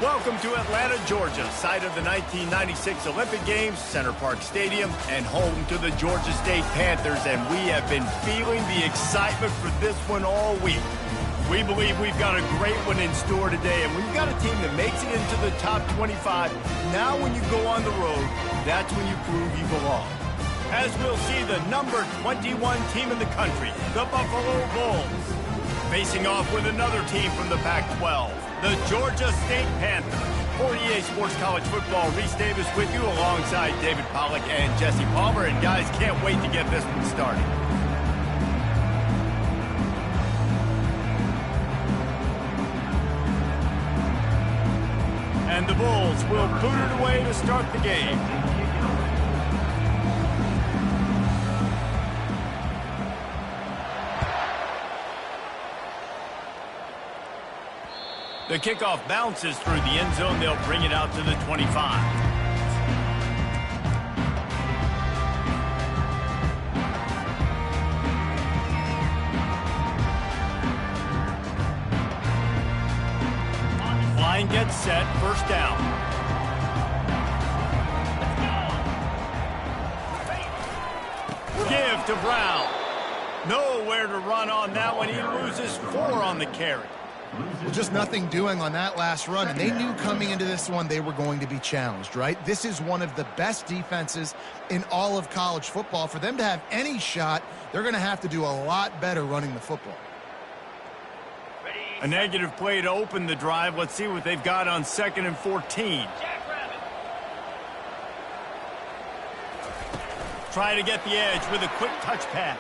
Welcome to Atlanta, Georgia, site of the 1996 Olympic Games, Center Park Stadium, and home to the Georgia State Panthers, and we have been feeling the excitement for this one all week. We believe we've got a great one in store today, and when you've got a team that makes it into the top 25, now when you go on the road, that's when you prove you belong. As we'll see, the number 21 team in the country, the Buffalo Bulls, facing off with another team from the Pac-12, the Georgia State Panthers. For EA Sports College Football, Reese Davis with you alongside David Pollack and Jesse Palmer. And guys, can't wait to get this one started. And the Bulls will boot it away to start the game. The kickoff bounces through the end zone. They'll bring it out to the 25. Line gets set, first down. Give to Brown. Nowhere to run on that one. He loses 4 on the carry. Well, just nothing doing on that last run, and they knew coming into this one they were going to be challenged, right? This is one of the best defenses in all of college football. For them to have any shot, they're going to have to do a lot better running the football. A negative play to open the drive. Let's see what they've got on 2nd and 14. Try to get the edge with a quick touch pass.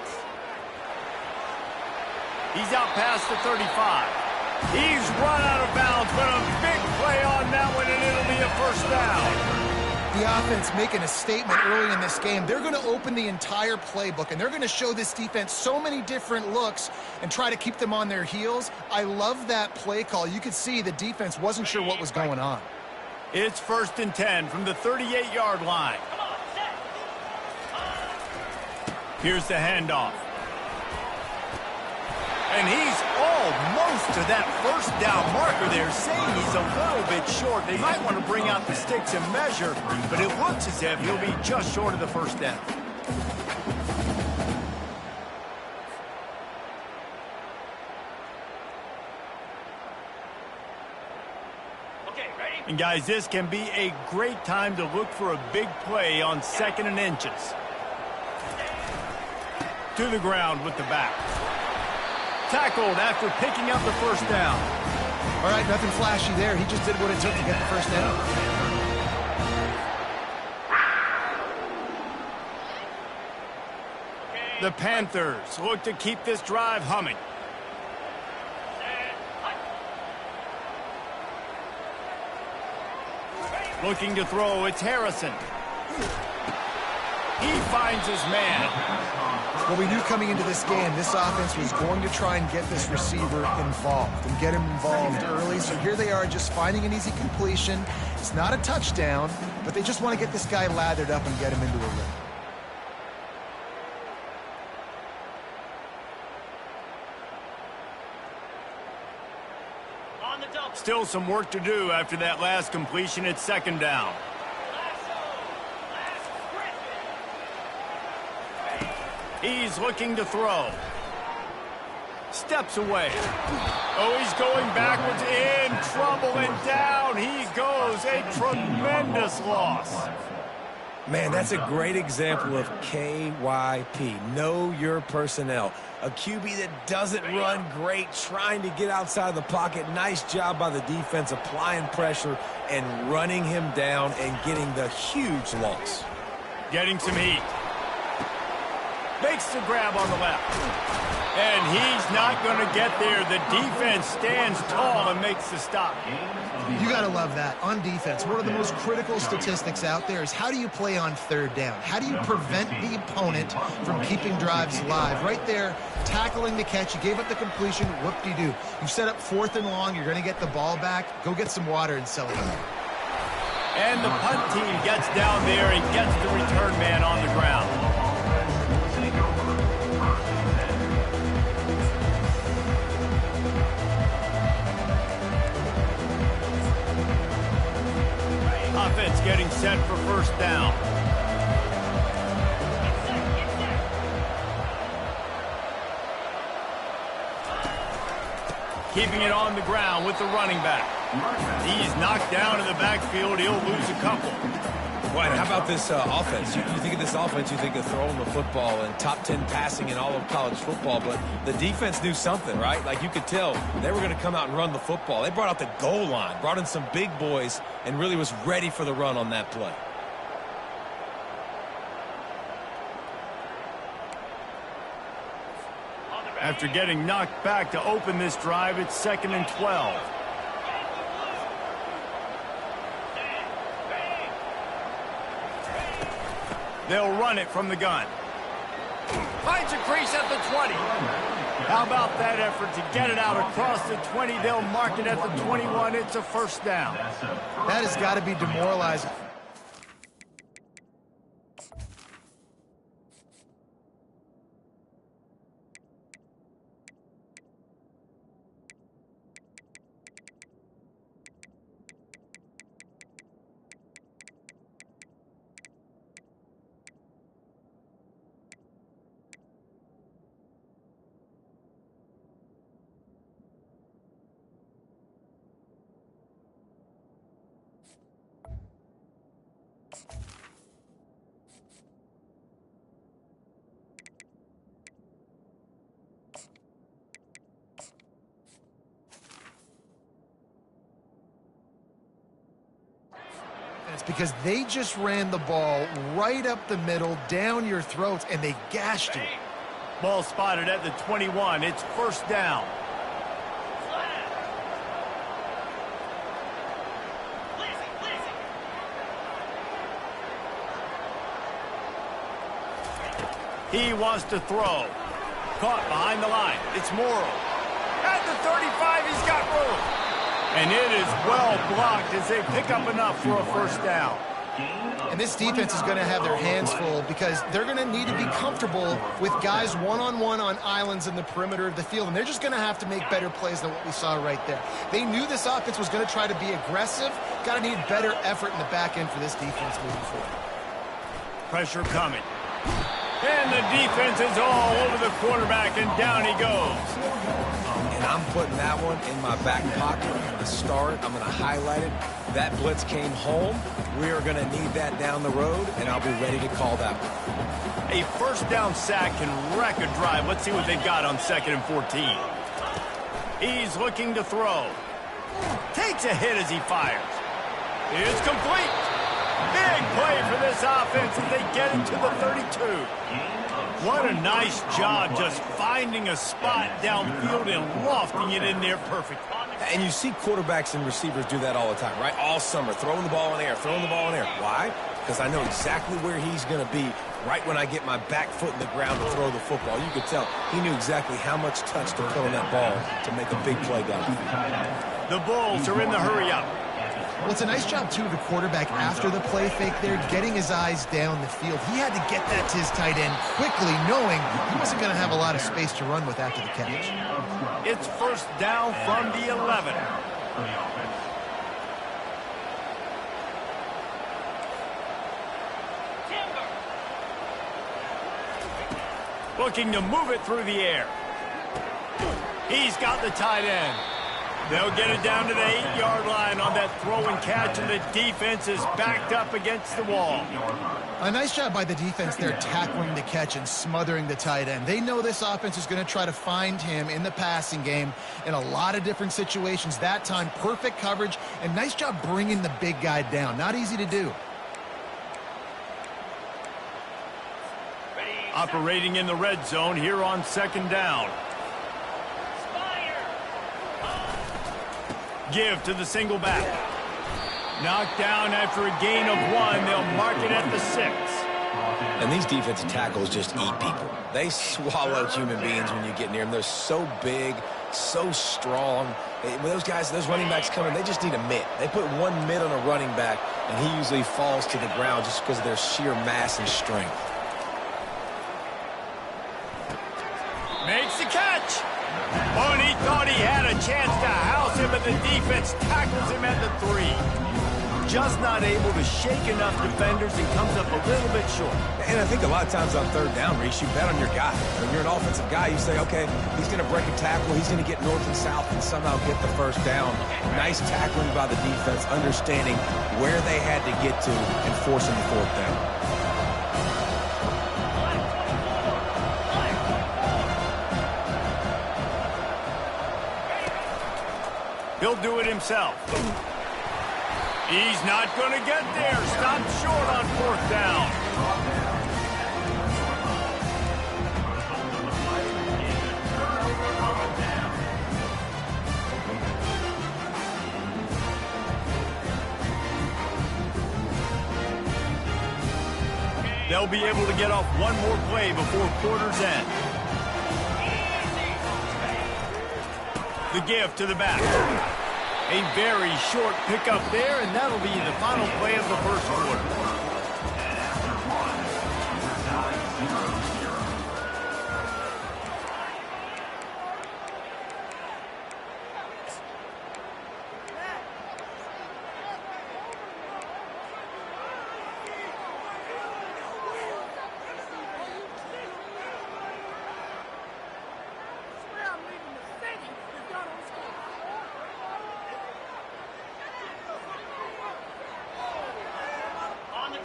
He's out past the 35. He's run out of bounds, but a big play on that one, and it'll be a first down. The offense making a statement early in this game. They're going to open the entire playbook, and they're going to show this defense so many different looks and try to keep them on their heels. I love that play call. You could see the defense wasn't sure what was going on. It's 1st and 10 from the 38-yard line. Here's the handoff. And he's almost to that first down marker there, saying he's a little bit short. They might want to bring out the sticks and measure, but it looks as if he'll be just short of the first down. And guys, this can be a great time to look for a big play on 2nd and inches. To the ground with the back. Tackled after picking up the first down. All right, nothing flashy there. He just did what it took to get the first down. The Panthers look to keep this drive humming. Looking to throw, it's Harrison. He finds his man. Well, we knew coming into this game, this offense was going to try and get this receiver involved and get him involved early. So here they are just finding an easy completion. It's not a touchdown, but they just want to get this guy lathered up and get him into a rhythm. Still some work to do after that last completion at 2nd down. He's looking to throw. Steps away. Oh, he's going backwards, in trouble, and down he goes. A tremendous loss. Man, that's a great example of KYP. Know your personnel. A QB that doesn't run great, trying to get outside the pocket. Nice job by the defense applying pressure and running him down and getting the huge loss. Getting some heat. Makes the grab on the left. And he's not going to get there. The defense stands tall and makes the stop. You got to love that. On defense, one of the most critical statistics out there is how do you play on 3rd down? How do you prevent the opponent from keeping drives alive? Right there, tackling the catch. You gave up the completion. Whoop-de-doo. You set up 4th and long. You're going to get the ball back. Go get some water and sell it out. And the punt team gets down there and gets the return man on the ground. Offense getting set for 1st down. Keeping it on the ground with the running back. He's knocked down in the backfield. He'll lose a couple. Right, how about this offense? You think of this offense, you think of throwing the football and top 10 passing in all of college football, but the defense knew something, right? Like you could tell they were going to come out and run the football. They brought out the goal line, brought in some big boys, and really was ready for the run on that play. After getting knocked back to open this drive, it's 2nd and 12. They'll run it from the gun. Finds a crease at the 20. How about that effort to get it out across the 20? They'll mark it at the 21. It's a 1st down. That has got to be demoralizing. Because they just ran the ball right up the middle, down your throats, and they gashed you. Ball spotted at the 21. It's 1st down. He wants to throw. Caught behind the line. It's Morrow. At the 35, he's got room. And it is well blocked as they pick up enough for a 1st down. And this defense is going to have their hands full because they're going to need to be comfortable with guys one-on-one on islands in the perimeter of the field. And they're just going to have to make better plays than what we saw right there. They knew this offense was going to try to be aggressive. Got to need better effort in the back end for this defense moving forward. Pressure coming. And the defense is all over the quarterback, and down he goes. And I'm I'm putting that one in my back pocket. I'm going to start it. I'm going to highlight it. That blitz came home. We are going to need that down the road, and I'll be ready to call that one. A first down sack can wreck a drive. Let's see what they've got on 2nd and 14. He's looking to throw. Takes a hit as he fires. It's complete. Big play for this offense as they get it to the 32. What a nice job just finding a spot downfield and lofting it in there perfect. And you see quarterbacks and receivers do that all the time, right? All summer, throwing the ball in the air, throwing the ball in the air. Why? Because I know exactly where he's going to be right when I get my back foot in the ground to throw the football. You could tell he knew exactly how much touch to put on that ball to make a big play down. The Bulls are in the hurry-up. Well, it's a nice job, too, of the quarterback after the play fake there, getting his eyes down the field. He had to get that to his tight end quickly, knowing he wasn't going to have a lot of space to run with after the catch. It's first down from the 11. Looking to move it through the air. He's got the tight end. They'll get it down to the 8-yard line on that throw and catch, and the defense is backed up against the wall. A nice job by the defense there tackling the catch and smothering the tight end. They know this offense is going to try to find him in the passing game in a lot of different situations. That time, perfect coverage, and nice job bringing the big guy down. Not easy to do. Operating in the red zone here on 2nd down. Give to the single back. Knocked down after a gain of 1. They'll mark it at the 6. And these defensive tackles just eat people. They swallow human beings when you get near them. They're so big, so strong. When those guys, those running backs come in, they just need a mitt. They put one mitt on a running back, and he usually falls to the ground just because of their sheer mass and strength. Makes the catch. Oh, and he thought he had a chance to house him, but the defense tackles him at the 3. Just not able to shake enough defenders and comes up a little bit short. And I think a lot of times on 3rd down, Reese, you bet on your guy. When you're an offensive guy, you say, okay, he's going to break a tackle, he's going to get north and south and somehow get the first down. Nice tackling by the defense, understanding where they had to get to and forcing the 4th down. He'll do it himself. He's not going to get there. Stopped short on 4th down. They'll be able to get off one more play before quarter's end. The give to the back. A very short pickup there, and that'll be the final play of the first quarter.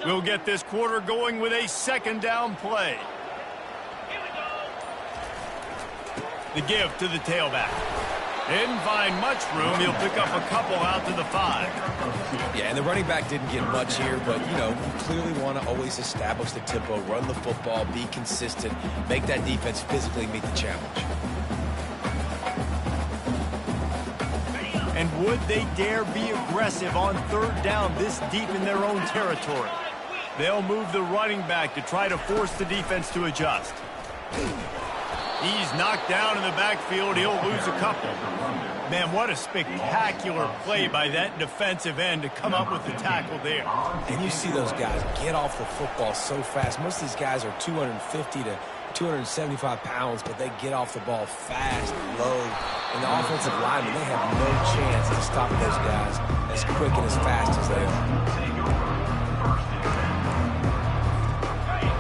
We'll get this quarter going with a 2nd down play. The give to the tailback. Didn't find much room. He'll pick up a couple out to the 5. Yeah, and the running back didn't get much here, but, you know, you clearly want to always establish the tempo, run the football, be consistent, make that defense physically meet the challenge. And would they dare be aggressive on 3rd down this deep in their own territory? They'll move the running back to try to force the defense to adjust. He's knocked down in the backfield. He'll lose a couple. Man, what a spectacular play by that defensive end to come up with the tackle there. And you see those guys get off the football so fast. Most of these guys are 250 to 275 pounds, but they get off the ball fast, low. And the offensive linemen, they have no chance to stop those guys as quick and as fast as they are.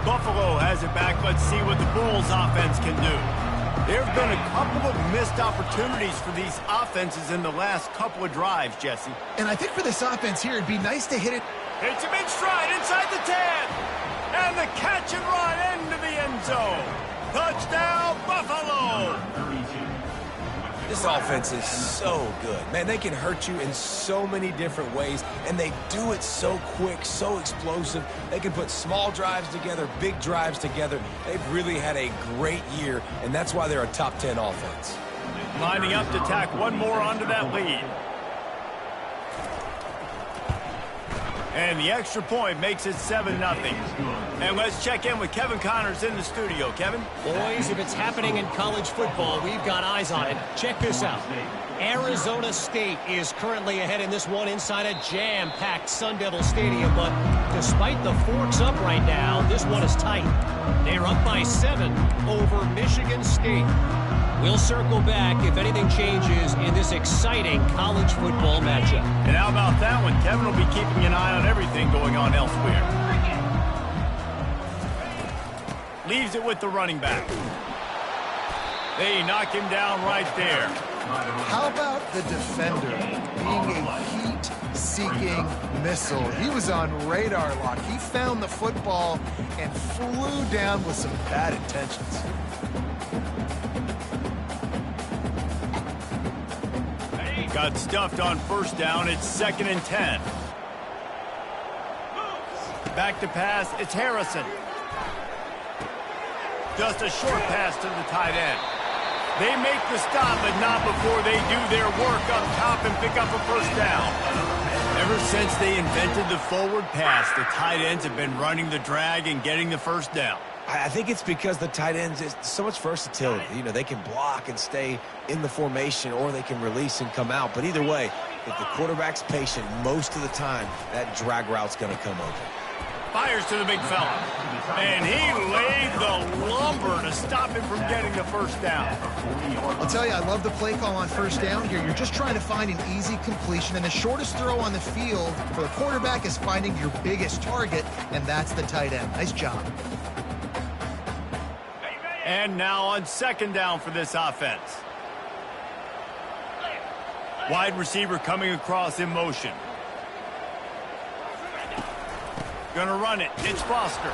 Buffalo has it back. Let's see what the Bulls offense can do. There have been a couple of missed opportunities for these offenses in the last couple of drives, Jesse. And I think for this offense here, it'd be nice to hit it. Hits him in stride inside the 10. And the catch and run into the end zone. Touchdown, Buffalo! This offense is so good. Man, they can hurt you in so many different ways, and they do it so quick, so explosive. They can put small drives together, big drives together. They've really had a great year, and that's why they're a top 10 offense. Lining up to tack one more onto that lead. And the extra point makes it 7-0. And let's check in with Kevin Connors in the studio. Kevin? Boys, if it's happening in college football, we've got eyes on it. Check this out. Arizona State is currently ahead in this one inside a jam-packed Sun Devil Stadium, but despite the forks up right now, this one is tight. They're up by 7 over Michigan State. We'll circle back if anything changes in this exciting college football matchup. And how about that one? Kevin will be keeping an eye on everything going on elsewhere. Leaves it with the running back. They knock him down right there. How about the defender being a heat-seeking missile? He was on radar lock. He found the football and flew down with some bad intentions. Got stuffed on first down. It's 2nd and 10. Back to pass. It's Harrison. Just a short pass to the tight end. They make the stop, but not before they do their work up top and pick up a first down. Ever since they invented the forward pass, the tight ends have been running the drag and getting the first down. I think it's because the tight ends is so much versatility. You know, they can block and stay in the formation, or they can release and come out. But either way, if the quarterback's patient most of the time, that drag route's going to come open. Fires to the big fella. And he laid the lumber to stop him from getting the first down. I'll tell you, I love the play call on first down here. You're just trying to find an easy completion, and the shortest throw on the field for the quarterback is finding your biggest target, and that's the tight end. Nice job. And now on 2nd down for this offense. Wide receiver coming across in motion. Gonna run it. It's Foster.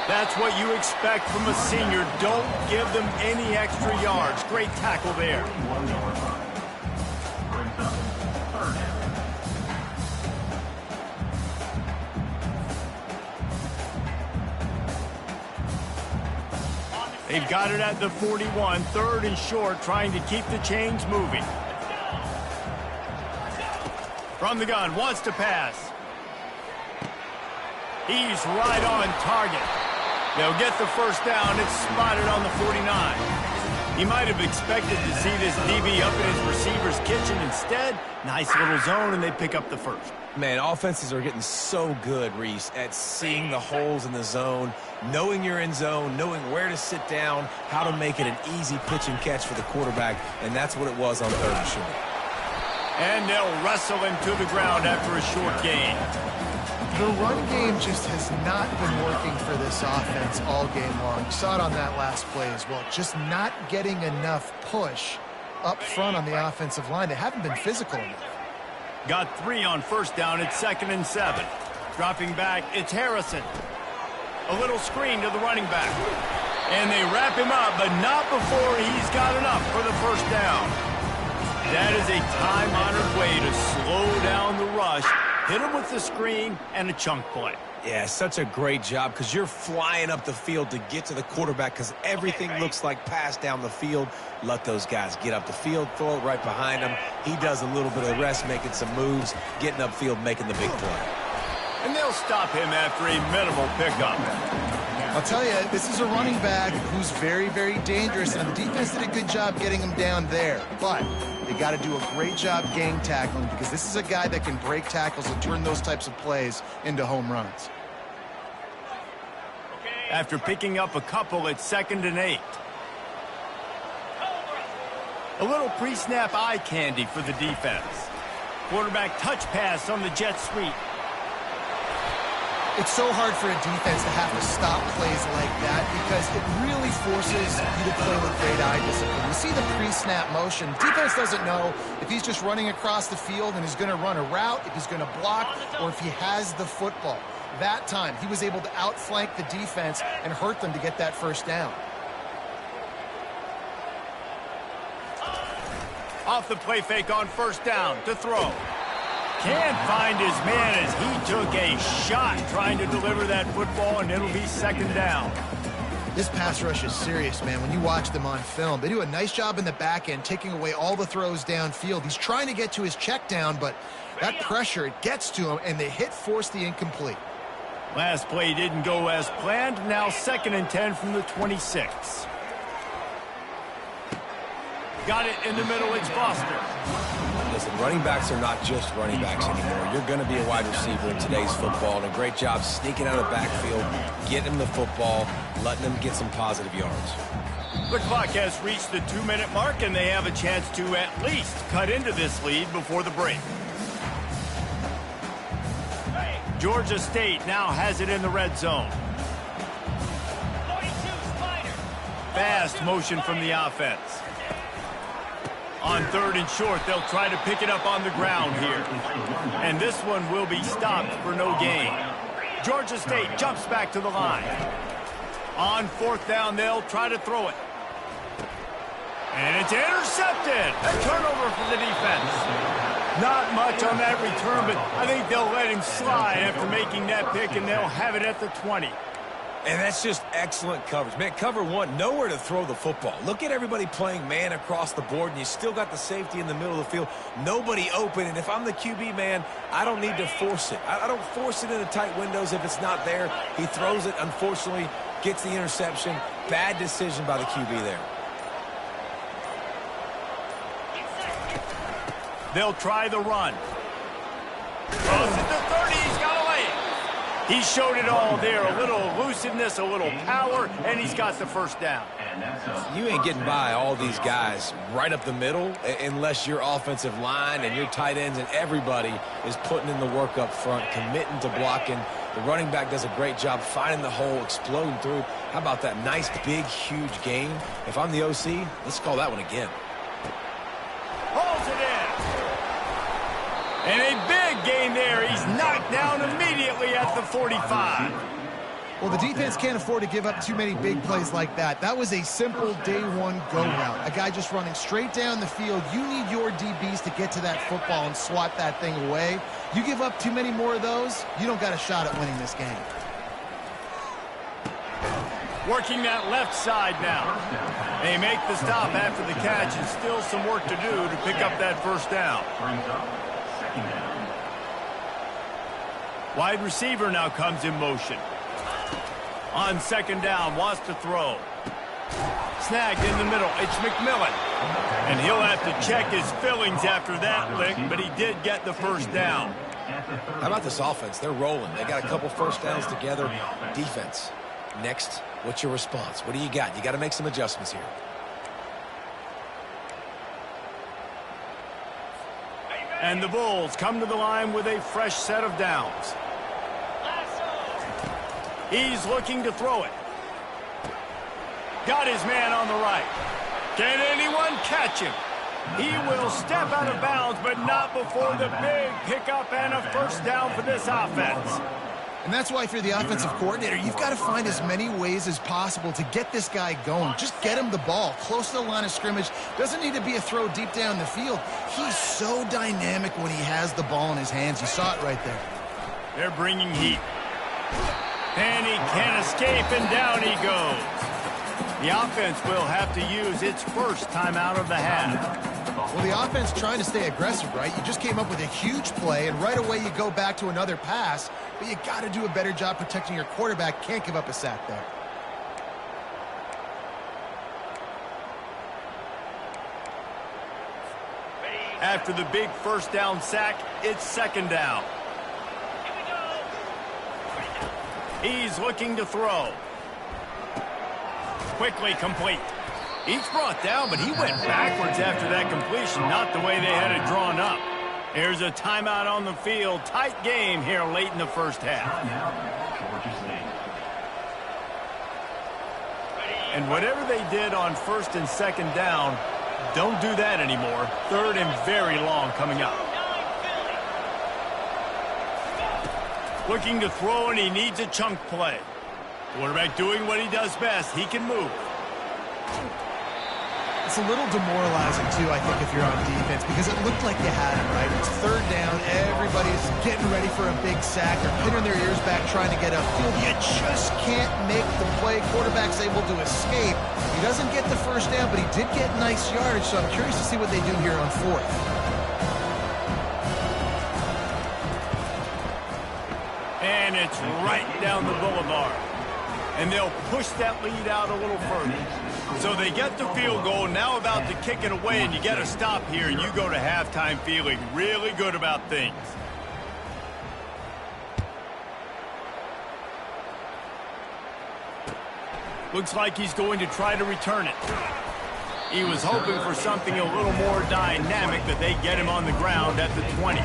That's what you expect from a senior. Don't give them any extra yards. Great tackle there. They've got it at the 41, 3rd and short, trying to keep the chains moving. From the gun, wants to pass. He's right on target. They'll get the first down. It's spotted on the 49. He might have expected to see this DB up in his receiver's kitchen. Instead, nice little zone, and they pick up the first. Man, offenses are getting so good, Reese, at seeing the holes in the zone, knowing you're in zone, knowing where to sit down, how to make it an easy pitch and catch for the quarterback, and that's what it was on 3rd and short. And they'll wrestle him to the ground after a short gain. The run game just has not been working for this offense all game long. You saw it on that last play as well. Just not getting enough push up front on the offensive line. They haven't been physical enough. Got 3 on first down. It's 2nd and 7. Dropping back, it's Harrison. A little screen to the running back. And they wrap him up, but not before he's got enough for the first down. That is a time-honored way to slow down the rush, hit him with the screen, and a chunk play. Yeah, such a great job because you're flying up the field to get to the quarterback because everything looks like pass down the field. Let those guys get up the field, throw it right behind him. He does a little bit of the rest, making some moves, getting upfield, making the big play. And they'll stop him after a minimal pickup. I'll tell you, this is a running back who's very, very dangerous, and the defense did a good job getting him down there. But they got to do a great job gang tackling because this is a guy that can break tackles and turn those types of plays into home runs. After picking up a couple, it's 2nd and 8. A little pre-snap eye candy for the defense. Quarterback touch pass on the jet sweep. It's so hard for a defense to have to stop plays like that because it really forces you to play with great eye discipline. You see the pre-snap motion. Defense doesn't know if he's just running across the field and is going to run a route, if he's going to block, or if he has the football. That time, he was able to outflank the defense and hurt them to get that first down. Off the play fake on first down to throw. Can't find his man as he took a shot trying to deliver that football, and it'll be second down. This pass rush is serious, man. When you watch them on film, they do a nice job in the back end, taking away all the throws downfield. He's trying to get to his check down, but that pressure, it gets to him, and the hit forced the incomplete. Last play didn't go as planned. Now 2nd and 10 from the 26. Got it in the middle. It's Foster. Listen, running backs are not just running backs anymore. You're going to be a wide receiver in today's football, and a great job sneaking out of the backfield, getting him the football, letting him get some positive yards. The clock has reached the 2-minute mark, and they have a chance to at least cut into this lead before the break. Georgia State now has it in the red zone. Fast motion from the offense. On 3rd and short, they'll try to pick it up on the ground here. And this one will be stopped for no gain. Georgia State jumps back to the line. On 4th down, they'll try to throw it. And it's intercepted. A turnover for the defense. Not much on that return, but I think they'll let him slide after making that pick, and they'll have it at the 20. And that's just excellent coverage. Man, cover one, nowhere to throw the football. Look at everybody playing man across the board, and you still got the safety in the middle of the field. Nobody open, and if I'm the QB, man, I don't need to force it. I don't force it into tight windows if it's not there. He throws it, unfortunately, gets the interception. Bad decision by the QB there. They'll try the run. Crosses the 30, he's got away. He showed it all there, a little elusiveness, a little power, and he's got the first down. You ain't getting by all these guys right up the middle unless your offensive line and your tight ends and everybody is putting in the work up front, committing to blocking. The running back does a great job finding the hole, exploding through. How about that nice, big, huge gain? If I'm the OC, let's call that one again. Holds it in. And a big gain there. He's knocked down immediately at the 45. Well, the defense can't afford to give up too many big plays like that. That was a simple day-one go route. A guy just running straight down the field. You need your DBs to get to that football and swat that thing away. You give up too many more of those, you don't got a shot at winning this game. Working that left side now. They make the stop after the catch, and still some work to do to pick up that first down. Wide receiver now comes in motion. On 2nd down, wants to throw. Snagged in the middle. It's McMillan. And he'll have to check his fillings after that lick, but he did get the first down. How about this offense? They're rolling. They got a couple first downs together. Defense. Next, what's your response? What do you got? You got to make some adjustments here. And the Bulls come to the line with a fresh set of downs. He's looking to throw it. Got his man on the right. Can anyone catch him? He will step out of bounds, but not before the big pickup and a first down for this offense. And that's why if you're the offensive coordinator, you've got to find as many ways as possible to get this guy going. Just get him the ball close to the line of scrimmage. Doesn't need to be a throw deep down the field. He's so dynamic when he has the ball in his hands. You saw it right there. They're bringing heat. And he can't escape, and down he goes. The offense will have to use its first timeout of the half. Well, the offense trying to stay aggressive, right? You just came up with a huge play, and right away you go back to another pass, but you got to do a better job protecting your quarterback. Can't give up a sack there. After the big first down sack, it's 2nd down. He's looking to throw. Quickly complete. He's brought down, but he went backwards after that completion, not the way they had it drawn up. There's a timeout on the field. Tight game here late in the first half. And whatever they did on first and second down, don't do that anymore. Third and very long coming up. Looking to throw, and he needs a chunk play. Quarterback doing what he does best. He can move. It's a little demoralizing, too, I think, if you're on defense, because it looked like you had him, right? It's third down. Everybody's getting ready for a big sack. They're pinning their ears back trying to get upfield. You just can't make the play. Quarterback's able to escape. He doesn't get the first down, but he did get nice yardage, so I'm curious to see what they do here on fourth. And it's right down the boulevard. And they'll push that lead out a little further. So they get the field goal, now about to kick it away, and you get a stop here, and you go to halftime feeling really good about things. Looks like he's going to try to return it. He was hoping for something a little more dynamic, but they get him on the ground at the 20.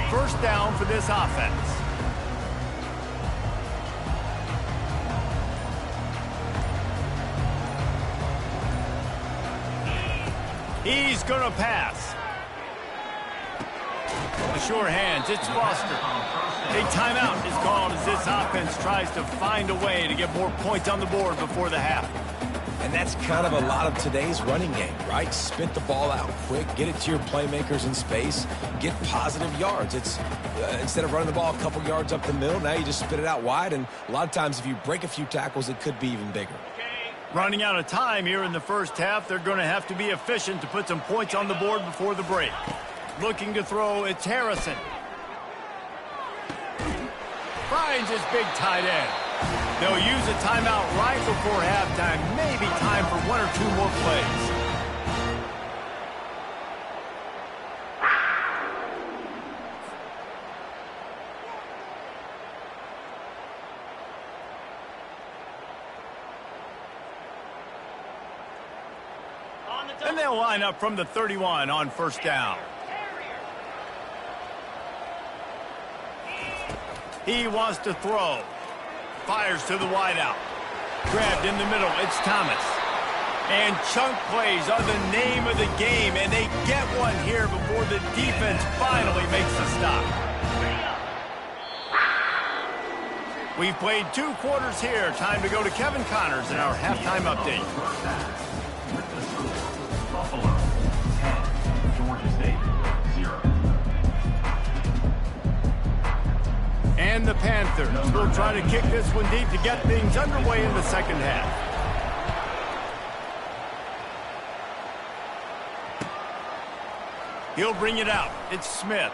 First down for this offense. He's going to pass. The sure hands, it's Foster. A timeout is called as this offense tries to find a way to get more points on the board before the half. And that's kind of a lot of today's running game, right? Spit the ball out quick, get it to your playmakers in space, get positive yards. It's instead of running the ball a couple yards up the middle, now you just spit it out wide, and a lot of times if you break a few tackles, it could be even bigger. Running out of time here in the first half, they're going to have to be efficient to put some points on the board before the break. Looking to throw, it's Harrison. Finds his big tight end. They'll use a timeout right before halftime. Maybe time for one or two more plays. And they'll line up from the 31 on first down. He wants to throw. Fires to the wideout. Grabbed in the middle. It's Thomas. And chunk plays are the name of the game, and they get one here before the defense finally makes a stop. We've played 2 quarters here. Time to go to Kevin Connors in our halftime update. Buffalo 10, Georgia State 0. And the Panthers will try to kick this one deep to get things underway in the second half. He'll bring it out. It's Smith.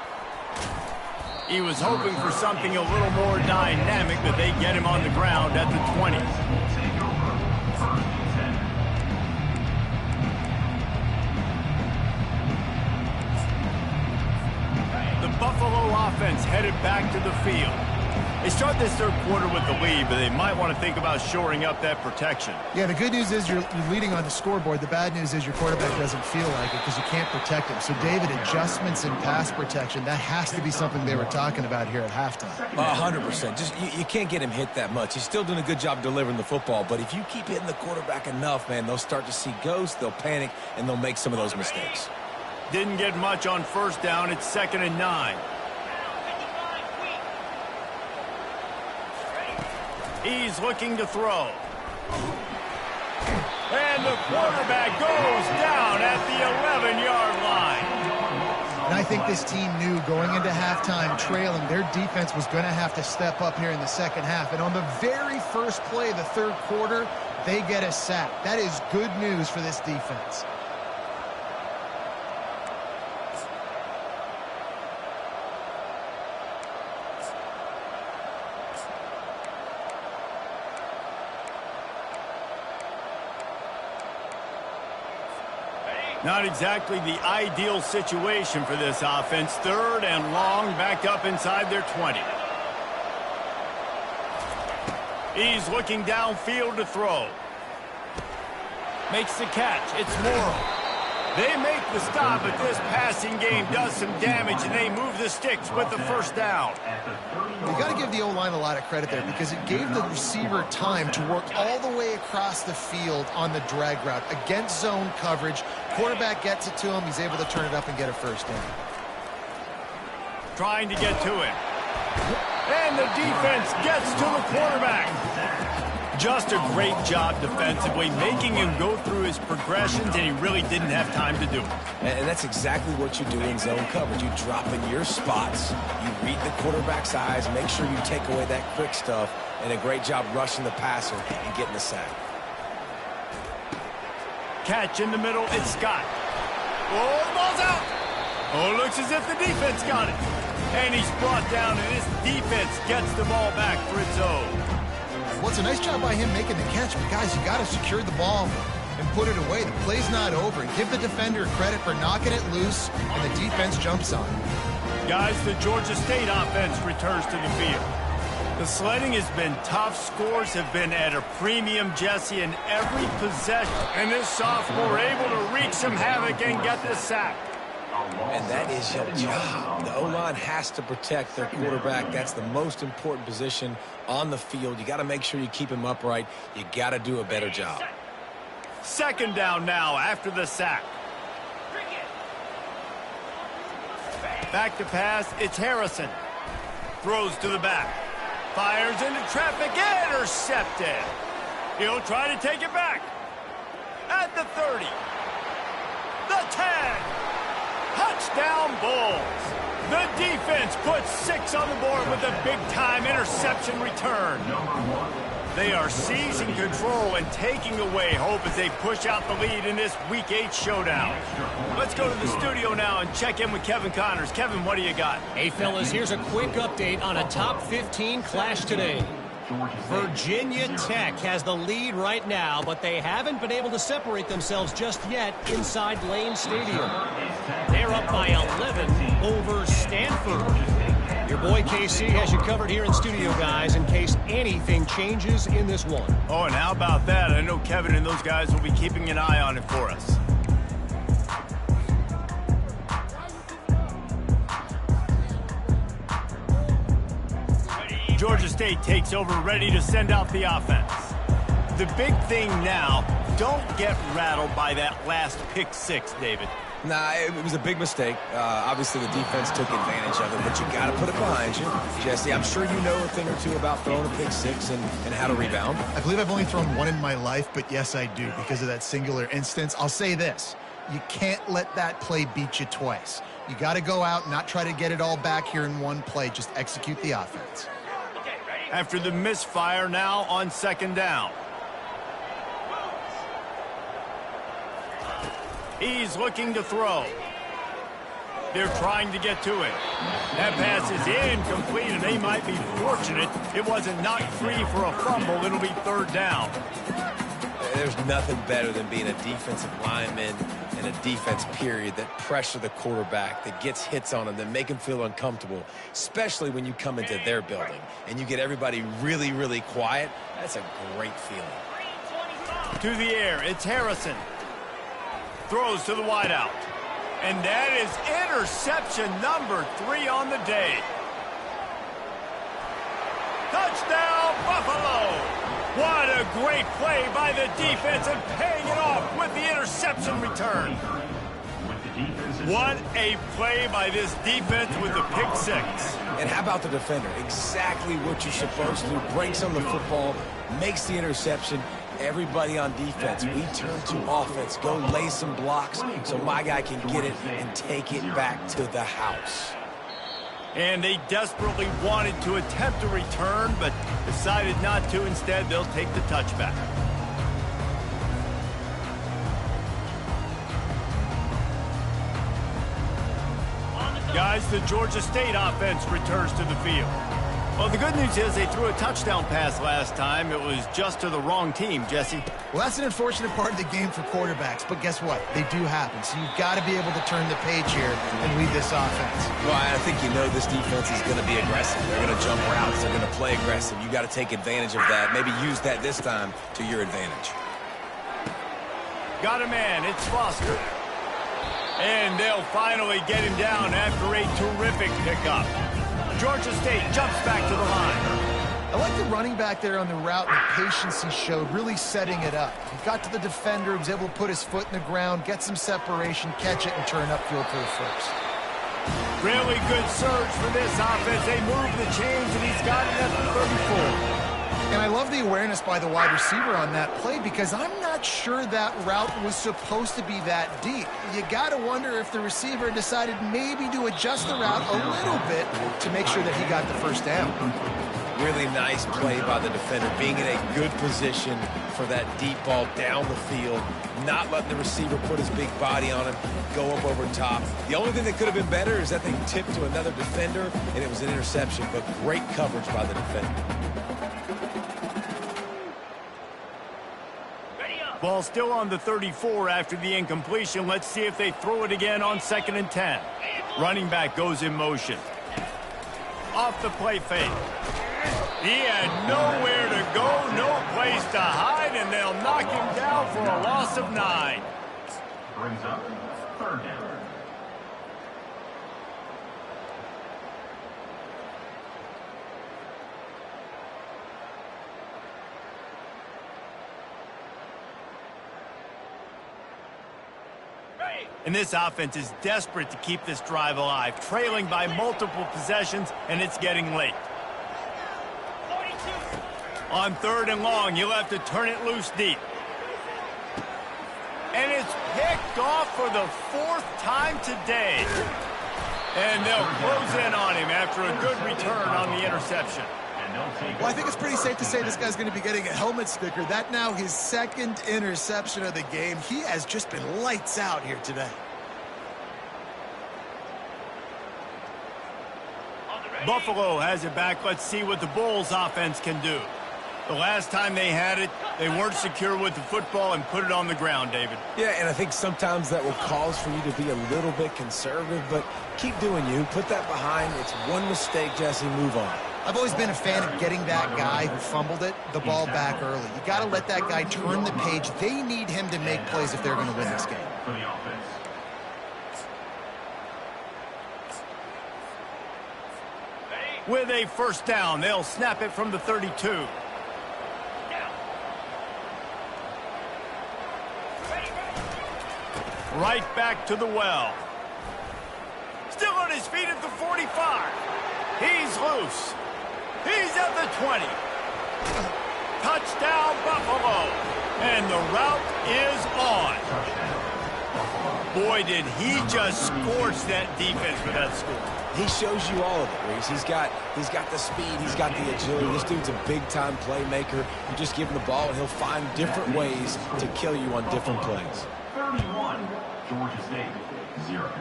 He was hoping for something a little more dynamic, but they get him on the ground at the 20. The Buffalo offense headed back to the field. They start this third quarter with the lead, but they might want to think about shoring up that protection. Yeah, the good news is you're leading on the scoreboard. The bad news is your quarterback doesn't feel like it because you can't protect him. So, David, adjustments in pass protection, that has to be something they were talking about here at halftime. 100%. Just you can't get him hit that much. He's still doing a good job delivering the football, but if you keep hitting the quarterback enough, man, they'll start to see ghosts, they'll panic, and they'll make some of those mistakes. Didn't get much on first down. It's 2nd and 9. He's looking to throw. And the quarterback goes down at the 11-yard line. And I think this team knew going into halftime trailing, their defense was going to have to step up here in the second half. And on the very first play of the third quarter, they get a sack. That is good news for this defense. Not exactly the ideal situation for this offense. 3rd and long, backed up inside their 20. He's looking downfield to throw. Makes the catch. It's Morrow. They make the stop, but this passing game does some damage, and they move the sticks with the first down. You got to give the O-line a lot of credit there because it gave the receiver time to work all the way across the field on the drag route against zone coverage. Quarterback gets it to him. He's able to turn it up and get a first down. Trying to get to him. And the defense gets to the quarterback. Just a great job defensively, making him go through his progressions, and he really didn't have time to do it. And that's exactly what you do in zone coverage. You drop in your spots, you read the quarterback's eyes, make sure you take away that quick stuff, and a great job rushing the passer and getting the sack. Catch in the middle, it's Scott. Oh, the ball's out. Oh, it looks as if the defense got it. And he's brought down, and his defense gets the ball back for its own. Well, it's a nice job by him making the catch, but guys, you got to secure the ball and put it away. The play's not over. And give the defender credit for knocking it loose, and the defense jumps on it. Guys, the Georgia State offense returns to the field. The sledding has been tough. Scores have been at a premium, Jesse, in every possession. And this sophomore able to wreak some havoc and get the sack. And that is your job. The O-line has to protect their quarterback. That's the most important position on the field. You got to make sure you keep him upright. You got to do a better job. Second down now after the sack. Back to pass, it's Harrison. Throws to the back. Fires into traffic, intercepted. He'll try to take it back. At the 30. The 10. Touchdown Bulls. The defense puts 6 on the board with a big-time interception return. They are seizing control and taking away hope as they push out the lead in this Week 8 showdown. Let's go to the studio now and check in with Kevin Connors. Kevin, what do you got? Hey, fellas, here's a quick update on a top 15 clash today. Virginia Tech has the lead right now, but they haven't been able to separate themselves just yet inside Lane Stadium. They're up by 11 over Stanford. Your boy KC has you covered here in studio, guys, in case anything changes in this one. Oh, and how about that? I know Kevin and those guys will be keeping an eye on it for us. Georgia State takes over, ready to send out the offense. The big thing now, don't get rattled by that last pick 6, David. Nah, it was a big mistake. Obviously, the defense took advantage of it, but you got to put it behind you. Jesse, I'm sure you know a thing or two about throwing a pick 6 and how to rebound. I believe I've only thrown one in my life, but yes, I do because of that singular instance. I'll say this. You can't let that play beat you twice. You got to go out and not try to get it all back here in one play. Just execute the offense. After the misfire now on second down. He's looking to throw. They're trying to get to it. That pass is incomplete, and they might be fortunate it wasn't knocked free for a fumble. It'll be third down. There's nothing better than being a defensive lineman and a defense period that pressure the quarterback, that gets hits on him, that make him feel uncomfortable, especially when you come into their building and you get everybody really, really quiet. That's a great feeling. To the air, it's Harrison. Throws to the wideout. And that is interception number 3 on the day. Touchdown, Buffalo! What a great play by the defense and paying it off with the interception return. What a play by this defense with the pick 6. And how about the defender? Exactly what you're supposed to. Breaks on the football, makes the interception. Everybody on defense, we turn to offense. Go lay some blocks so my guy can get it and take it back to the house. And they desperately wanted to attempt a return, but decided not to. Instead, they'll take the touchback. Guys, the Georgia State offense returns to the field. Well, the good news is they threw a touchdown pass last time. It was just to the wrong team, Jesse. Well, that's an unfortunate part of the game for quarterbacks, but guess what? They do happen, so you've got to be able to turn the page here and lead this offense. Well, I think you know this defense is going to be aggressive. They're going to jump routes. They're going to play aggressive. You got to take advantage of that. Maybe use that this time to your advantage. Got a man. It's Foster. And they'll finally get him down after a terrific pickup. Georgia State jumps back to the line. I like the running back there on the route and the patience he showed, really setting it up. He got to the defender, he was able to put his foot in the ground, get some separation, catch it, and turn upfield for the first. Really good surge for this offense. They move the chains, and he's got it at the 34. And I love the awareness by the wide receiver on that play because I'm not sure that route was supposed to be that deep. You got to wonder if the receiver decided maybe to adjust the route a little bit to make sure that he got the first down. Really nice play by the defender, being in a good position for that deep ball down the field, not letting the receiver put his big body on him, go up over top. The only thing that could have been better is that they tipped to another defender, and it was an interception, but great coverage by the defender. Ball still on the 34 after the incompletion. Let's see if they throw it again on 2nd and 10. Running back goes in motion. Off the play fake. He had nowhere to go, no place to hide, and they'll knock him down for a loss of 9. Brings up 3rd down. And this offense is desperate to keep this drive alive, trailing by multiple possessions, and it's getting late. On 3rd and long, you'll have to turn it loose deep. And it's picked off for the 4th time today. And they'll close in on him after a good return on the interception. Well, I think it's pretty safe to say this guy's going to be getting a helmet sticker. That now his 2nd interception of the game. He has just been lights out here today. Buffalo has it back. Let's see what the Bulls offense can do. The last time they had it, they weren't secure with the football and put it on the ground, David. Yeah, and I think sometimes that will cause for you to be a little bit conservative, but keep doing you. Put that behind. It's one mistake, Jesse. Move on. I've always been a fan of getting that guy who fumbled it, the ball back early. You got to let that guy turn the page. They need him to make plays if they're going to win this game. For the offense. With a 1st down, they'll snap it from the 32. Right back to the well. Still on his feet at the 45. He's loose. He's at the 20. Touchdown, Buffalo. And the route is on. Boy, did he just scorch that defense with that score. He shows you all of it, Reese. He's got the speed. He's got the agility. This dude's a big-time playmaker. You just give him the ball, and he'll find different ways to kill you on different plays. 31, Georgia State, 0.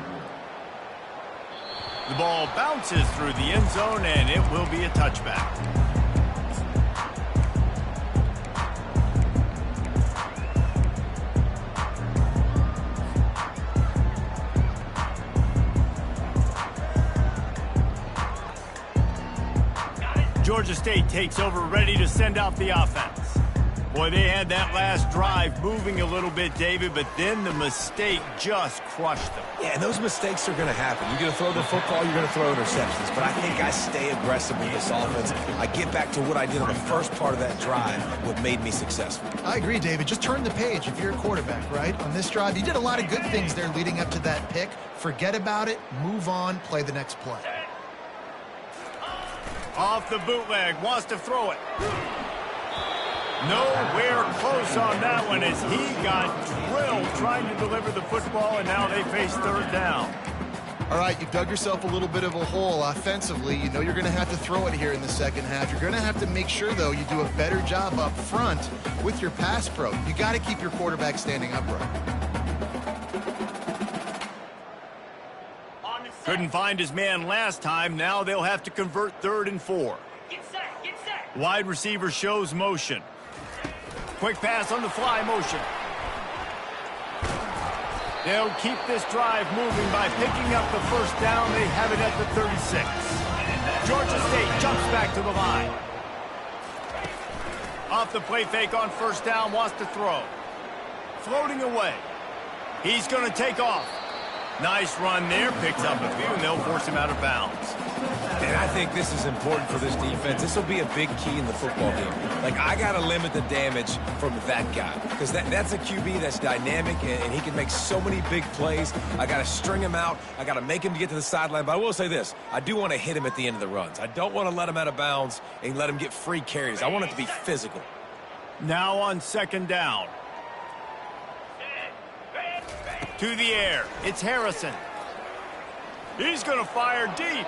The ball bounces through the end zone, and it will be a touchback. Georgia State takes over, ready to send out the offense. Boy, they had that last drive moving a little bit, David, but then the mistake just crushed them. Yeah, and those mistakes are going to happen. You're going to throw the football, you're going to throw interceptions. But I think I stay aggressive with this offense. I get back to what I did on the first part of that drive, what made me successful. I agree, David. Just turn the page if you're a quarterback, right? On this drive, you did a lot of good things there leading up to that pick. Forget about it, move on, play the next play. Off the bootleg, wants to throw it. Nowhere close on that one as he got drilled trying to deliver the football, and now they face 3rd down. All right, you've dug yourself a little bit of a hole offensively. You know you're going to have to throw it here in the 2nd half. You're going to have to make sure, though, you do a better job up front with your pass pro. You got to keep your quarterback standing upright. Couldn't find his man last time. Now they'll have to convert 3rd and 4. Wide receiver shows motion. Quick pass on the fly motion. They'll keep this drive moving by picking up the first down. They have it at the 36. Georgia State jumps back to the line. Off the play fake on first down, wants to throw. Floating away. He's going to take off. Nice run there, picks up a few, and they'll force him out of bounds. And I think this is important for this defense. This will be a big key in the football game. Like, I got to limit the damage from that guy because that's a QB that's dynamic, and he can make so many big plays. I got to string him out. I got to make him get to the sideline. But I will say this. I do want to hit him at the end of the runs. I don't want to let him out of bounds and let him get free carries. I want it to be physical. Now on second down. To the air. It's Harrison. He's going to fire deep.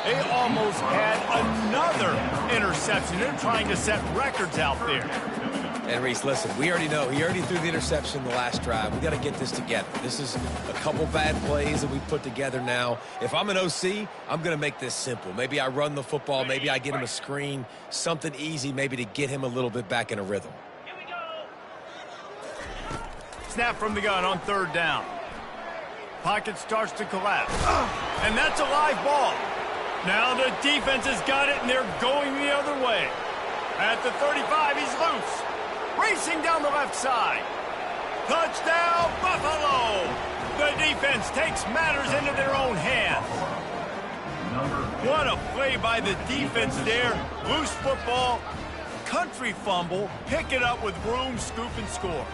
They almost had another interception. They're trying to set records out there. And Reese, listen, we already know he already threw the interception the last drive. We got to get this together. This is a couple bad plays that we put together now. If I'm an OC, I'm going to make this simple. Maybe I run the football. Maybe I get him a screen, something easy maybe to get him a little bit back in a rhythm. Snap from the gun on third down. Pocket starts to collapse. And that's a live ball. Now the defense has got it, and they're going the other way. At the 35, he's loose. Racing down the left side. Touchdown, Buffalo! The defense takes matters into their own hands. What a play by the defense there. Loose football, country fumble, pick it up with room, scoop, and score.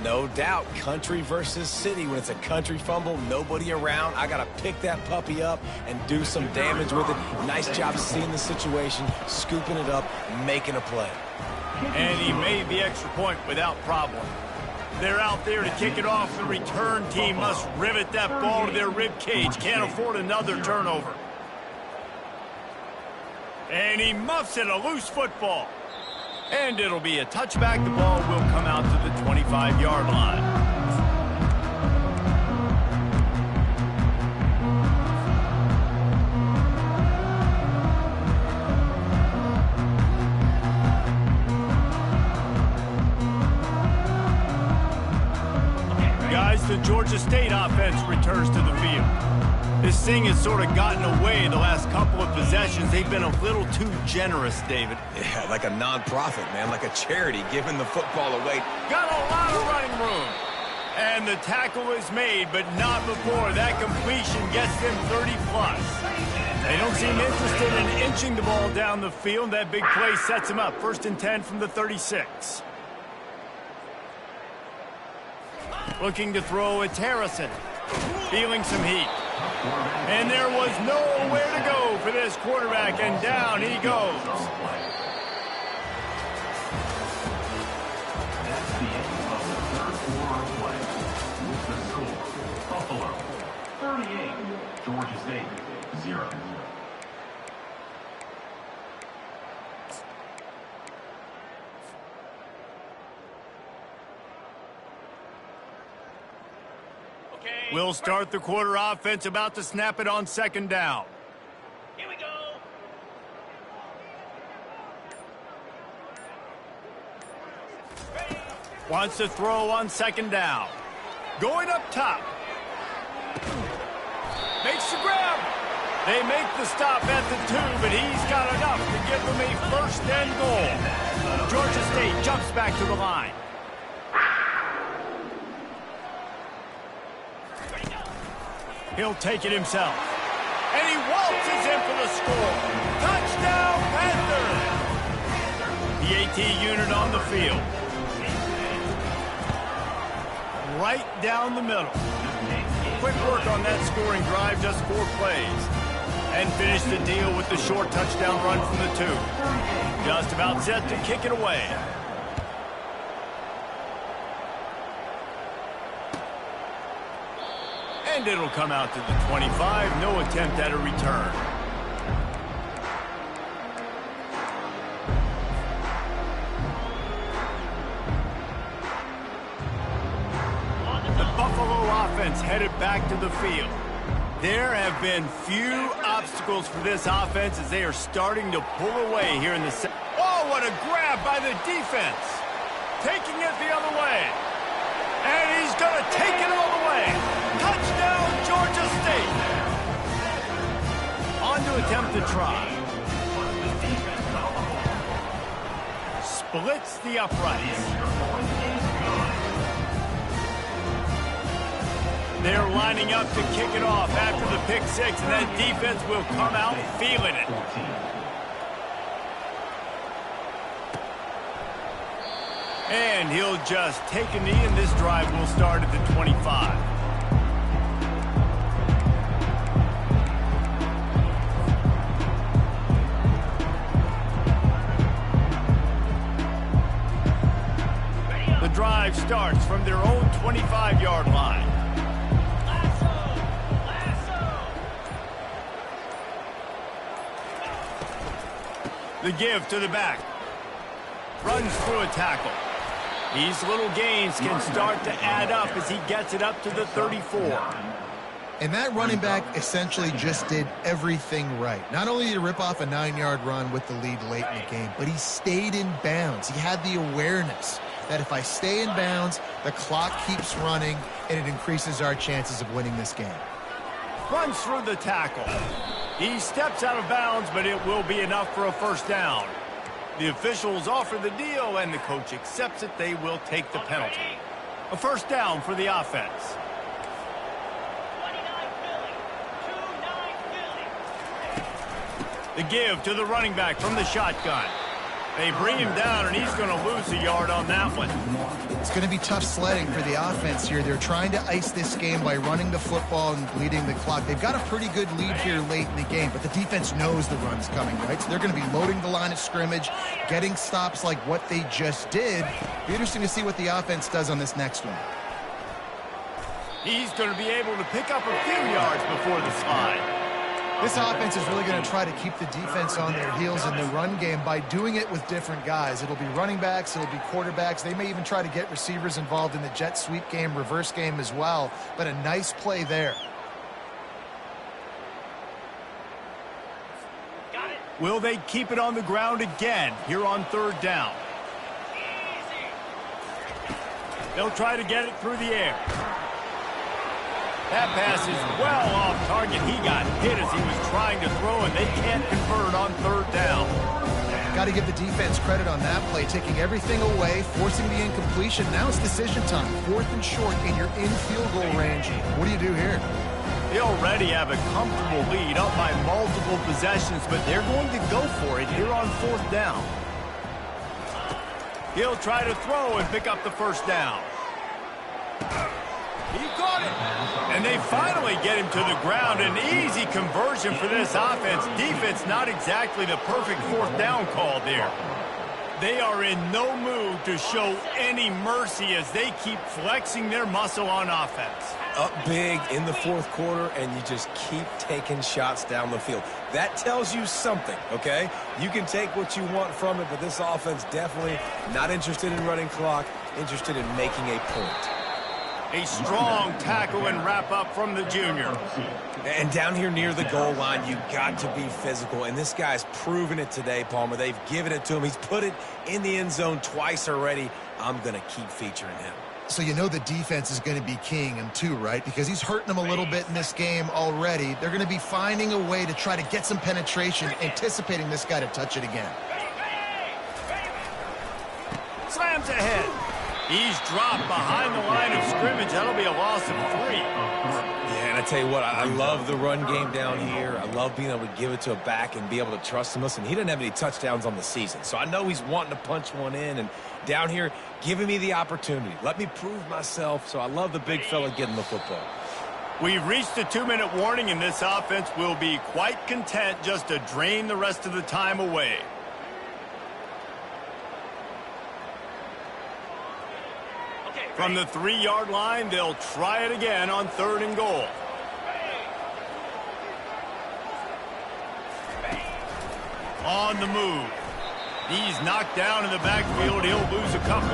No doubt, country versus city. When it's a country fumble, nobody around, I got to pick that puppy up and do some damage with it. Nice job seeing the situation, scooping it up, making a play. And he made the extra point without problem. They're out there to kick it off. The return team must rivet that ball to their rib cage. Can't afford another turnover. And he muffs it, a loose football. And it'll be a touchback. The ball will come out to the 25-yard line. Guys, the Georgia State offense returns to the field. This thing has sort of gotten away the last couple of possessions. They've been a little too generous, David. Yeah, like a non-profit, man, like a charity, giving the football away. Got a lot of running room. And the tackle is made, but not before. That completion gets them 30-plus. They don't seem interested in inching the ball down the field. That big play sets them up. 1st and 10 from the 36. Looking to throw, it's Harrison. Feeling some heat. And there was nowhere to go for this quarterback, and down he goes. That's the end of the third quarter of play. With the score, Buffalo 38, Georgia State 0. We'll start the quarter. Offense about to snap it on second down. Here we go. Wants to throw on second down. Going up top. Makes the grab. They make the stop at the 2, but he's got enough to give them a 1st and goal. Georgia State jumps back to the line. He'll take it himself. And he waltzes in for the score. Touchdown, Panthers! The AT unit on the field. Right down the middle. Quick work on that scoring drive, just 4 plays. And finish the deal with the short touchdown run from the 2. Just about set to kick it away. And it'll come out to the 25. No attempt at a return. The Buffalo offense headed back to the field. There have been few obstacles for this offense as they are starting to pull away here in the second. Oh, what a grab by the defense. Taking it the other way. And he's going to take it all the way. Touchdown, Georgia State. On to attempt the try. Splits the uprights. They're lining up to kick it off after the pick six, and that defense will come out feeling it. And he'll just take a knee, and this drive will start at the 25. The drive starts from their own 25-yard line. The give to the back. Runs through a tackle. These little gains can start to add up as he gets it up to the 34. And that running back essentially just did everything right. Not only did he rip off a 9-yard run with the lead late in the game, but he stayed in bounds. He had the awareness that if I stay in bounds, the clock keeps running, and it increases our chances of winning this game. Runs through the tackle. He steps out of bounds, but it will be enough for a first down. The officials offer the deal, and the coach accepts it. They will take the penalty. A first down for the offense. The give to the running back from the shotgun. They bring him down, and he's going to lose a yard on that one. It's going to be tough sledding for the offense here. They're trying to ice this game by running the football and bleeding the clock. They've got a pretty good lead here late in the game, but the defense knows the run's coming, right? So they're going to be loading the line of scrimmage, getting stops like what they just did. Be interesting to see what the offense does on this next one. He's going to be able to pick up a few yards before the slide. This offense is really going to try to keep the defense on their heels in the run game by doing it with different guys. It'll be running backs, it'll be quarterbacks. They may even try to get receivers involved in the jet sweep game, reverse game as well. But a nice play there. Will they keep it on the ground again here on third down? They'll try to get it through the air. That pass is well off target. He got hit as he was trying to throw, and they can't convert on third down. Got to give the defense credit on that play, taking everything away, forcing the incompletion. Now it's decision time. 4th and short, and you're in field goal range. What do you do here? They already have a comfortable lead, up by multiple possessions, but they're going to go for it here on 4th down. He'll try to throw and pick up the first down. He caught it. And they finally get him to the ground. An easy conversion for this offense. Defense not exactly the perfect 4th down call there. They are in no mood to show any mercy as they keep flexing their muscle on offense. Up big in the 4th quarter, and you just keep taking shots down the field. That tells you something, okay? You can take what you want from it, but this offense definitely not interested in running clock, interested in making a point. A strong tackle and wrap up from the junior. And down here near the goal line, you got to be physical. And this guy's proven it today, Palmer. They've given it to him. He's put it in the end zone twice already. I'm going to keep featuring him. So you know the defense is going to be keying him too, right? Because he's hurting them a little bit in this game already. They're going to be finding a way to try to get some penetration, anticipating this guy to touch it again. Slams ahead. He's dropped behind the line of scrimmage. That'll be a loss of 3. Yeah, and I tell you what, I love the run game down here. I love being able to give it to a back and be able to trust him. Listen, he didn't have any touchdowns on the season, so I know he's wanting to punch one in. And down here, giving me the opportunity. Let me prove myself, so I love the big fella getting the football. We've reached the 2-minute warning, and this offense will be quite content just to drain the rest of the time away. From the 3-yard line, they'll try it again on 3rd and goal. On the move. He's knocked down in the backfield. He'll lose a couple.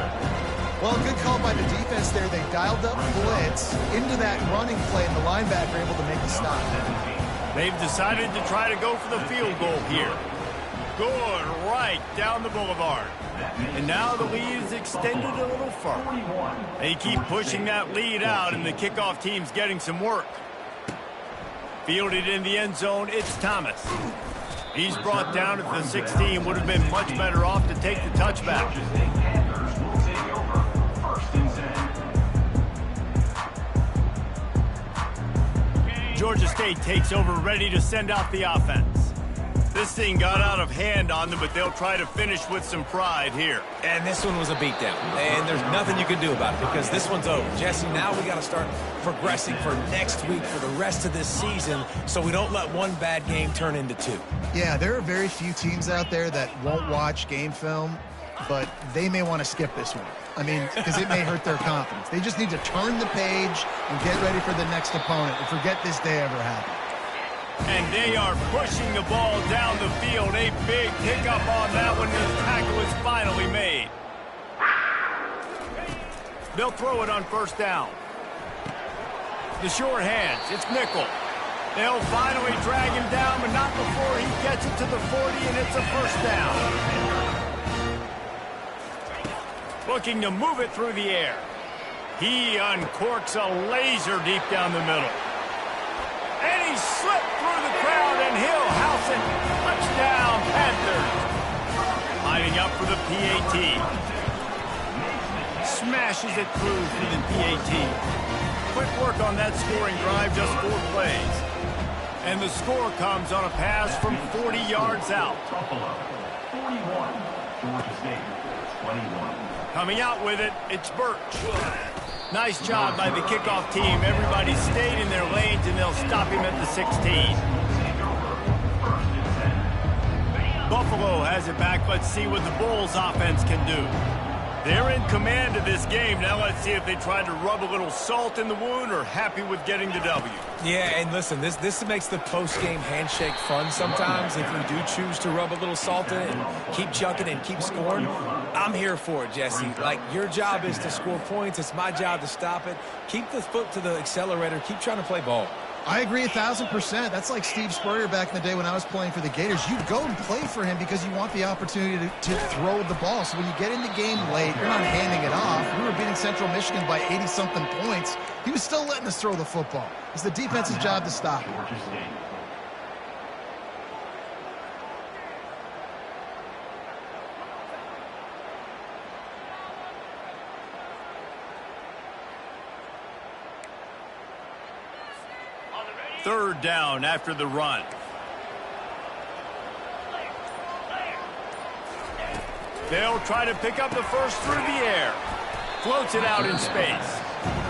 Well, good call by the defense there. They dialed up blitz into the that running play, and the linebacker able to make the stop. They've decided to try to go for the field goal here. Good, right down the boulevard. And now the lead is extended a little further. They keep pushing that lead out, and the kickoff team's getting some work. Fielded in the end zone, it's Thomas. He's brought down at the 16. Would have been much better off to take the touchback. Georgia State takes over, ready to send out the offense. This thing got out of hand on them, but they'll try to finish with some pride here. And this one was a beatdown. And there's nothing you can do about it because this one's over. Jesse, now we got to start progressing for next week for the rest of this season so we don't let one bad game turn into two. Yeah, there are very few teams out there that won't watch game film, but they may want to skip this one. I mean, because it may hurt their confidence. They just need to turn the page and get ready for the next opponent and forget this day ever happened. And they are pushing the ball down the field. A big pickup on that one. The tackle is finally made. They'll throw it on first down. The short hands. It's Nickel. They'll finally drag him down, but not before he gets it to the 40, and it's a first down. Looking to move it through the air. He uncorks a laser deep down the middle. And he slipped through the crowd, and he'll house it. Touchdown, Panthers. Lining up for the PAT. Smashes it through for the PAT. Quick work on that scoring drive, just 4 plays. And the score comes on a pass from 40 yards out. Buffalo, 41. Georgia State, 21. Coming out with it, it's Birch. Nice job by the kickoff team. Everybody stayed in their lanes, and they'll stop him at the 16. Buffalo has it back. Let's see what the Bulls offense can do. They're in command of this game. Now let's see if they try to rub a little salt in the wound or happy with getting the W. Yeah, and listen, this makes the post-game handshake fun sometimes. If you do choose to rub a little salt in it and keep chucking and keep scoring, I'm here for it, Jesse. Like, your job is to score points. It's my job to stop it. Keep the foot to the accelerator. Keep trying to play ball. I agree 1,000%. That's like Steve Spurrier back in the day when I was playing for the Gators. You go and play for him because you want the opportunity to throw the ball. So when you get in the game late, you're not handing it off. We were beating Central Michigan by 80-something points. He was still letting us throw the football. It's the defense's job to stop it. Georgia State. Third down after the run. They'll try to pick up the first through the air. Floats it out in space.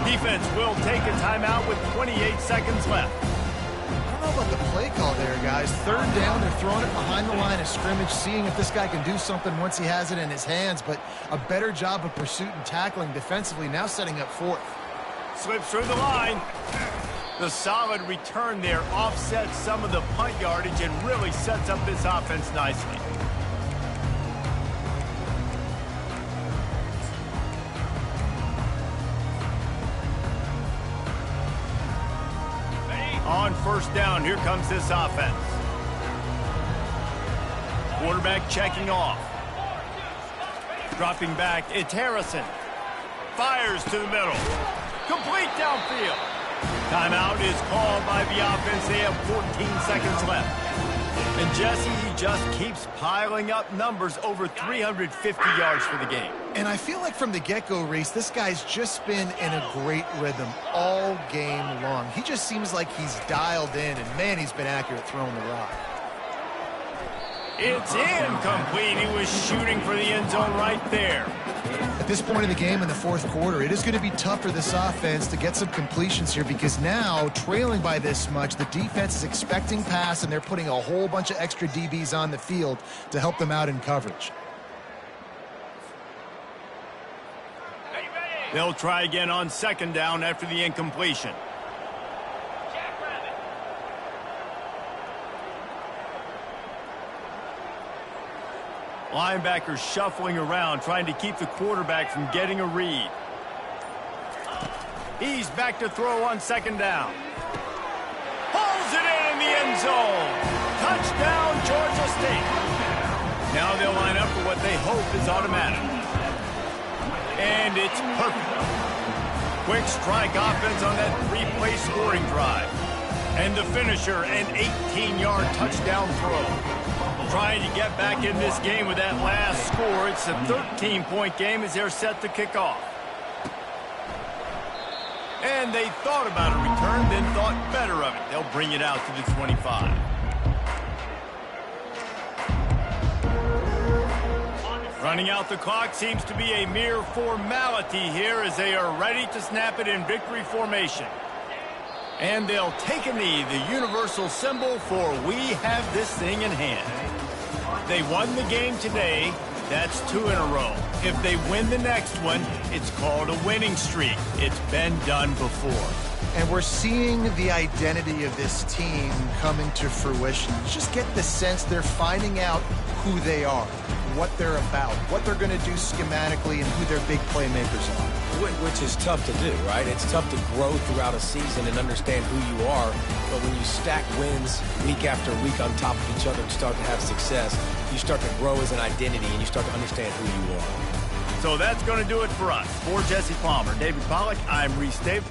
Defense will take a timeout with 28 seconds left. I don't know about the play call there, guys. Third down, they're throwing it behind the line of scrimmage, seeing if this guy can do something once he has it in his hands, but a better job of pursuit and tackling defensively, now setting up fourth. Slips through the line. The solid return there offsets some of the punt yardage and really sets up this offense nicely. On first down, here comes this offense. Quarterback checking off. Dropping back, it's Harrison. Fires to the middle. Complete downfield. Timeout is called by the offense. They have 14 seconds left. And Jesse, he just keeps piling up numbers, over 350 yards for the game. And I feel like from the get-go, Reese, this guy's just been in a great rhythm all game long. He just seems like he's dialed in, and man, he's been accurate throwing the rock. It's incomplete. He was shooting for the end zone right there. At this point in the game in the fourth quarter, it is going to be tough for this offense to get some completions here because now, trailing by this much, the defense is expecting pass, and they're putting a whole bunch of extra DBs on the field to help them out in coverage. They'll try again on second down after the incompletion. Linebackers shuffling around, trying to keep the quarterback from getting a read. He's back to throw on second down. Pulls it in the end zone. Touchdown, Georgia State. Now they'll line up for what they hope is automatic. And it's perfect. Quick strike offense on that 3-play scoring drive. And the finisher, an 18-yard touchdown throw. Trying to get back in this game with that last score. It's a 13-point game as they're set to kick off. And they thought about a return, then thought better of it. They'll bring it out to the 25. Running out the clock seems to be a mere formality here as they are ready to snap it in victory formation. And they'll take a knee, the universal symbol for we have this thing in hand. They won the game today. That's 2 in a row. If they win the next one, it's called a winning streak. It's been done before. And we're seeing the identity of this team come into fruition. You just get the sense they're finding out who they are, what they're about, what they're going to do schematically, and who their big playmakers are. Which is tough to do, right? It's tough to grow throughout a season and understand who you are. But when you stack wins week after week on top of each other and start to have success, you start to grow as an identity and you start to understand who you are. So that's going to do it for us. For Jesse Palmer, David Pollack, I'm Reese Davis.